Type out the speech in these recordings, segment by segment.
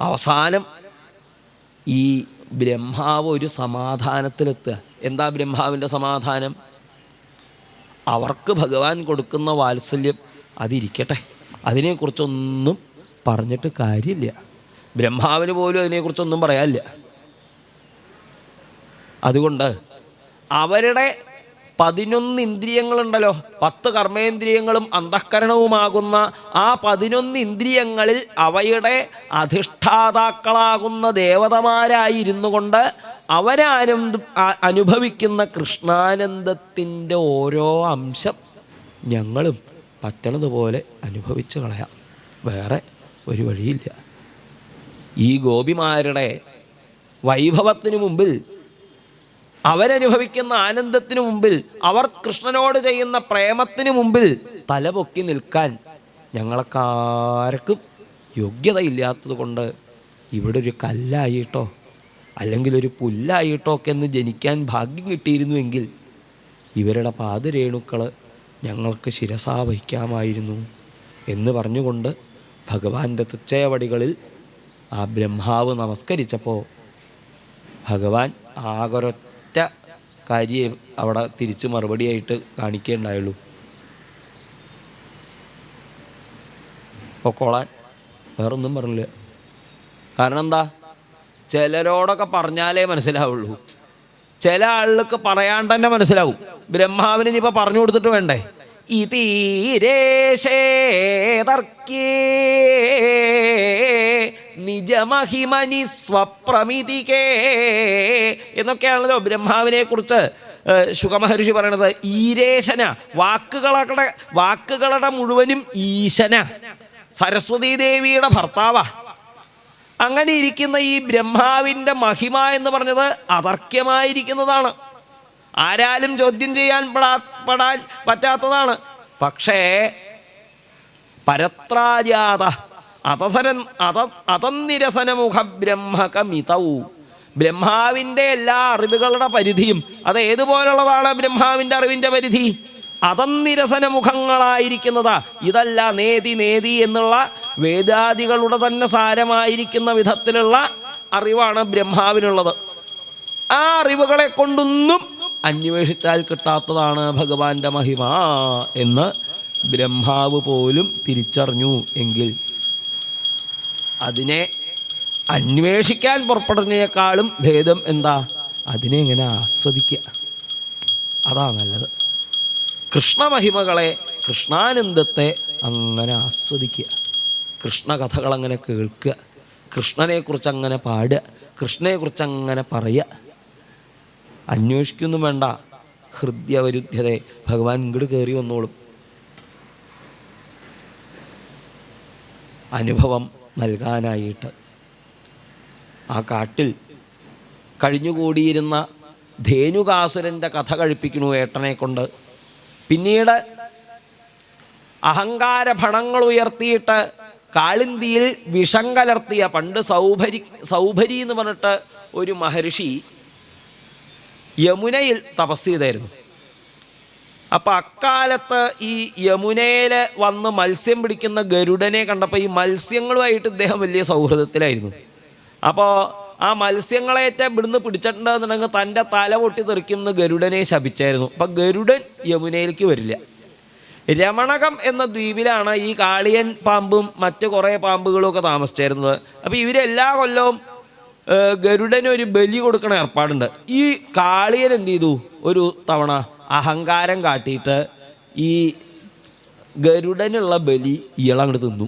അവസാനം ഈ ബ്രഹ്മാവ് ഒരു സമാധാനത്തിലെത്തുക. എന്താ ബ്രഹ്മാവിൻ്റെ സമാധാനം? അവർക്ക് ഭഗവാൻ കൊടുക്കുന്ന വാത്സല്യം അതിരിക്കട്ടെ, അതിനെക്കുറിച്ചൊന്നും പറഞ്ഞിട്ട് കാര്യമില്ല. ബ്രഹ്മാവിന് പോലും അതിനെക്കുറിച്ചൊന്നും പറയാനില്ല. അതുകൊണ്ട് അവരുടെ 11 ഇന്ദ്രിയങ്ങളുണ്ടല്ലോ, 10 കർമ്മേന്ദ്രിയങ്ങളും അന്തഃകരണവുമാകുന്ന ആ 11 ഇന്ദ്രിയങ്ങളിൽ അവയുടെ അധിഷ്ഠാതാക്കളാകുന്ന ദേവതമാരായിരുന്നു കൊണ്ട് അനുഭവിക്കുന്ന കൃഷ്ണാനന്ദത്തിൻ്റെ ഓരോ അംശം ഞങ്ങളും പറ്റണതുപോലെ അനുഭവിച്ചു കളയാം. വേറെ ഒരു വഴിയില്ല. ഈ ഗോപിമാരുടെ വൈഭവത്തിന് മുമ്പിൽ, അവരനുഭവിക്കുന്ന ആനന്ദത്തിനു മുമ്പിൽ, അവർ കൃഷ്ണനോട് ചെയ്യുന്ന പ്രേമത്തിന് മുമ്പിൽ തലപൊക്കി നിൽക്കാൻ ഞങ്ങൾക്കാർക്കും യോഗ്യതയില്ലാത്തത് കൊണ്ട് ഇവിടെ ഒരു കല്ലായിട്ടോ അല്ലെങ്കിൽ ഒരു പുല്ലായിട്ടോ ഒക്കെ എന്ന് ജനിക്കാൻ ഭാഗ്യം കിട്ടിയിരുന്നുവെങ്കിൽ ഇവരുടെ പാദരേണുക്കൾ ഞങ്ങൾക്ക് ശിരസാ വഹിക്കാമായിരുന്നു എന്ന് പറഞ്ഞുകൊണ്ട് ഭഗവാന്റെ തൃച്ചയവടികളിൽ ആ ബ്രഹ്മാവ് നമസ്കരിച്ചപ്പോൾ ഭഗവാൻ ആകൊരൊറ്റ കാര്യം അവിടെ തിരിച്ച് മറുപടിയായിട്ട് കാണിക്കേണ്ടായുള്ളൂ. പൊക്കോളാൻ, വേറൊന്നും പറഞ്ഞില്ല. കാരണം എന്താ? ചിലരോടൊക്കെ പറഞ്ഞാലേ മനസ്സിലാവുള്ളൂ, ചില ആളുകൾക്ക് പറയാണ്ട് തന്നെ മനസ്സിലാവും. ബ്രഹ്മാവിന് ഇനിയിപ്പോൾ പറഞ്ഞു കൊടുത്തിട്ട് വേണ്ടേ? ഇതീരേശേതർക്കേ നിജമഹിമനി സ്വപ്രമിതികേ എന്നൊക്കെയാണല്ലോ ബ്രഹ്മാവിനെ കുറിച്ച് ശുകമഹർഷി പറയണത്. ഈരേശന, വാക്കുകളുടെ മുഴുവനും ഈശന, സരസ്വതീ ദേവിയുടെ ഭർത്താവാ. അങ്ങനെ ഇരിക്കുന്ന ഈ ബ്രഹ്മാവിൻ്റെ മഹിമ എന്ന് പറഞ്ഞത് അതർക്യമായിരിക്കുന്നതാണ്, ആരാലും ചോദ്യം ചെയ്യാൻ പെടാൻ പറ്റാത്തതാണ്. പക്ഷേ പരത്രാജാത അതനിരസനമുഖ ബ്രഹ്മകമിതൗ, ബ്രഹ്മാവിൻ്റെ എല്ലാ അറിവുകളുടെ പരിധിയും അത് ഏതുപോലുള്ളതാണ്? ബ്രഹ്മാവിൻ്റെ അറിവിൻ്റെ പരിധി അതനിരസനമുഖങ്ങളായിരിക്കുന്നതാ. ഇതല്ല നേതി എന്നുള്ള വേദാദികളുടെ തന്നെ സാരമായിരിക്കുന്ന വിധത്തിലുള്ള അറിവാണ് ബ്രഹ്മാവിനുള്ളത്. ആ അറിവുകളെ കൊണ്ടൊന്നും അന്വേഷിച്ചാൽ കിട്ടാത്തതാണ് ഭഗവാന്റെ മഹിമ എന്ന് ബ്രഹ്മാവ് പോലും തിരിച്ചറിഞ്ഞു എങ്കിൽ അതിനെ അന്വേഷിക്കാൻ പുറപ്പെടുന്നതിനേക്കാളും ഭേദം എന്താ? അതിനെ എങ്ങനെ ആസ്വദിക്കുക, അതാ നല്ലത്. കൃഷ്ണമഹിമകളെ, കൃഷ്ണാനന്ദത്തെ അങ്ങനെ ആസ്വദിക്കുക, കൃഷ്ണകഥകളങ്ങനെ കേൾക്കുക, കൃഷ്ണനെക്കുറിച്ച് അങ്ങനെ പാടുക, കൃഷ്ണനെക്കുറിച്ച് അങ്ങനെ പറയുക. അന്വേഷിക്കൊന്നും വേണ്ട. ഹൃദ്യവരുദ്ധ്യത, ഭഗവാൻ ഇങ്ങോട്ട് കയറി വന്നോളും. അനുഭവം നൽകാനായിട്ട് ആ കാട്ടിൽ കഴിഞ്ഞുകൂടിയിരുന്ന ധേനുകാസുരൻ്റെ കഥ കഴിപ്പിക്കണു ഏട്ടനെ കൊണ്ട്. പിന്നീട് അഹങ്കാര ഭണങ്ങൾ ഉയർത്തിയിട്ട് കാളിന്തിയിൽ വിഷം കലർത്തിയ, പണ്ട് സൗഭരി എന്ന് പറഞ്ഞിട്ട് ഒരു മഹർഷി യമുനയിൽ തപസ് ചെയ്തായിരുന്നു. അപ്പം അക്കാലത്ത് ഈ യമുനയിൽ വന്ന് മത്സ്യം പിടിക്കുന്ന ഗരുഡനെ കണ്ടപ്പോൾ ഈ മത്സ്യങ്ങളുമായിട്ട് ഇദ്ദേഹം വലിയ സൗഹൃദത്തിലായിരുന്നു. അപ്പോൾ ആ മത്സ്യങ്ങളേറ്റ് ഇവിടുന്ന് പിടിച്ചിട്ടുണ്ടെന്നുണ്ടെങ്കിൽ തൻ്റെ തല പൊട്ടി തെറിക്കുന്ന ഗരുഡനെ ശപിച്ചായിരുന്നു. അപ്പം ഗരുഡൻ യമുനയിലേക്ക് വരില്ല. രമണകം എന്ന ദ്വീപിലാണ് ഈ കാളിയൻ പാമ്പും മറ്റ് കുറേ പാമ്പുകളും ഒക്കെ താമസിച്ചിരുന്നത്. അപ്പോൾ ഇവരെല്ലാ കൊല്ലവും ഗരുഡനൊരു ബലി കൊടുക്കണ ഏർപ്പാടുണ്ട്. ഈ കാളിയൻ എന്ത് ചെയ്തു? ഒരു തവണ അഹങ്കാരം കാട്ടിയിട്ട് ഈ ഗരുഡനുള്ള ബലി ഇയാളങ്ങോട്ട് തിന്നു.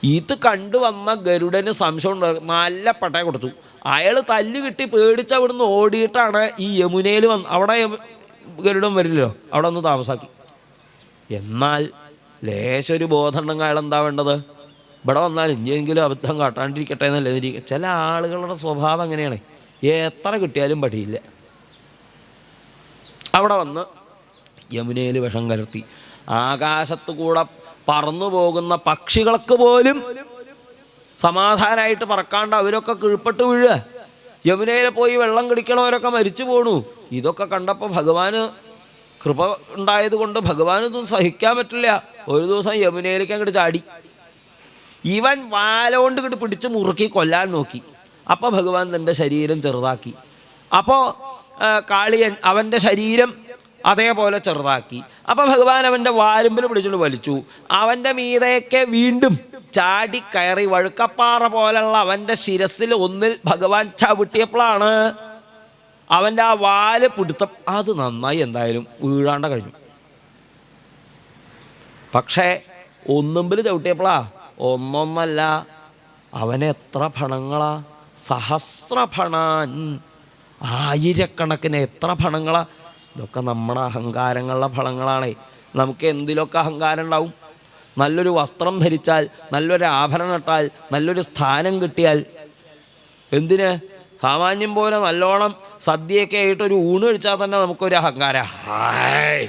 ഇത് കണ്ടുവന്ന ഗരുഡന് സംശയം ഉണ്ട്, നല്ല പട്ടയ കൊടുത്തു. അയാൾ തല്ല് കിട്ടി പേടിച്ച് അവിടുന്ന് ഓടിയിട്ടാണ് ഈ യമുനയിൽ വന്ന്, അവിടെ ഗരുഡൻ വരില്ലല്ലോ, അവിടെ ഒന്ന് താമസാക്കി. എന്നാൽ ലേശൊരു ബോധമുണ്ടെങ്കിൽ അയാൾ എന്താ വേണ്ടത്? ഇവിടെ വന്നാൽ ഇനിയെങ്കിലും അബദ്ധം കാട്ടാണ്ടിരിക്കട്ടെ എന്നല്ലേ എന്നിരിക്കും. ചില ആളുകളുടെ സ്വഭാവം അങ്ങനെയാണ്, എത്ര കിട്ടിയാലും പഠിയില്ല. അവിടെ വന്ന് യമുനയിൽ വിഷം കലർത്തി. ആകാശത്ത് കൂടെ പറന്നു പോകുന്ന പക്ഷികൾക്ക് പോലും സമാധാനമായിട്ട് പറക്കാണ്ട് അവരൊക്കെ കീഴ്പ്പെട്ട് വീഴുക. യമുനയിൽ പോയി വെള്ളം കുടിക്കണവരൊക്കെ മരിച്ചു പോണു. ഇതൊക്കെ കണ്ടപ്പോൾ ഭഗവാന് കൃപ ഉണ്ടായത് കൊണ്ട് ഭഗവാനൊന്നും സഹിക്കാൻ പറ്റില്ല. ഒരു ദിവസം യമുനയിലേക്ക് അങ്ങോട്ട് ചാടി. ഇവൻ വാലോണ്ട് ഇങ്ങോട്ട് പിടിച്ച് മുറുക്കി കൊല്ലാൻ നോക്കി. അപ്പോൾ ഭഗവാൻ തൻ്റെ ശരീരം ചെറുതാക്കി. അപ്പോൾ കാളിയൻ അവൻ്റെ ശരീരം അതേപോലെ ചെറുതാക്കി. അപ്പോൾ ഭഗവാൻ അവൻ്റെ വാരുമ്പിൽ പിടിച്ചുകൊണ്ട് വലിച്ചു. അവൻ്റെ മീതയൊക്കെ വീണ്ടും ചാടി കയറി വഴുക്കപ്പാറ പോലുള്ള അവൻ്റെ ശിരസിൽ ഒന്നിൽ ഭഗവാൻ ചവിട്ടിയപ്പോഴാണ് അവൻ്റെ ആ വാല് പിടുത്തം അത് നന്നായി എന്തായാലും വീഴാണ്ട കഴിഞ്ഞു. പക്ഷേ ഒന്നുമ്പിൽ ചവിട്ടിയപ്പോഴാ ഒന്നൊന്നല്ല, അവന് എത്ര ഫണങ്ങളാ, സഹസ്രഫണാൻ, ആയിരക്കണക്കിന് എത്ര ഫണങ്ങളാ. ഇതൊക്കെ നമ്മുടെ അഹങ്കാരങ്ങളുടെ ഫലങ്ങളാണേ. നമുക്ക് എന്തിലൊക്കെ അഹങ്കാരം ഉണ്ടാവും. നല്ലൊരു വസ്ത്രം ധരിച്ചാൽ, നല്ലൊരു ആഭരണം ഇട്ടാൽ, നല്ലൊരു സ്ഥാനം കിട്ടിയാൽ, എന്തിന് സാമാന്യം പോലെ നല്ലോണം സദ്യയൊക്കെ ആയിട്ടൊരു ഊണ് കഴിച്ചാൽ തന്നെ നമുക്കൊരു അഹങ്കാരം. ഹായ്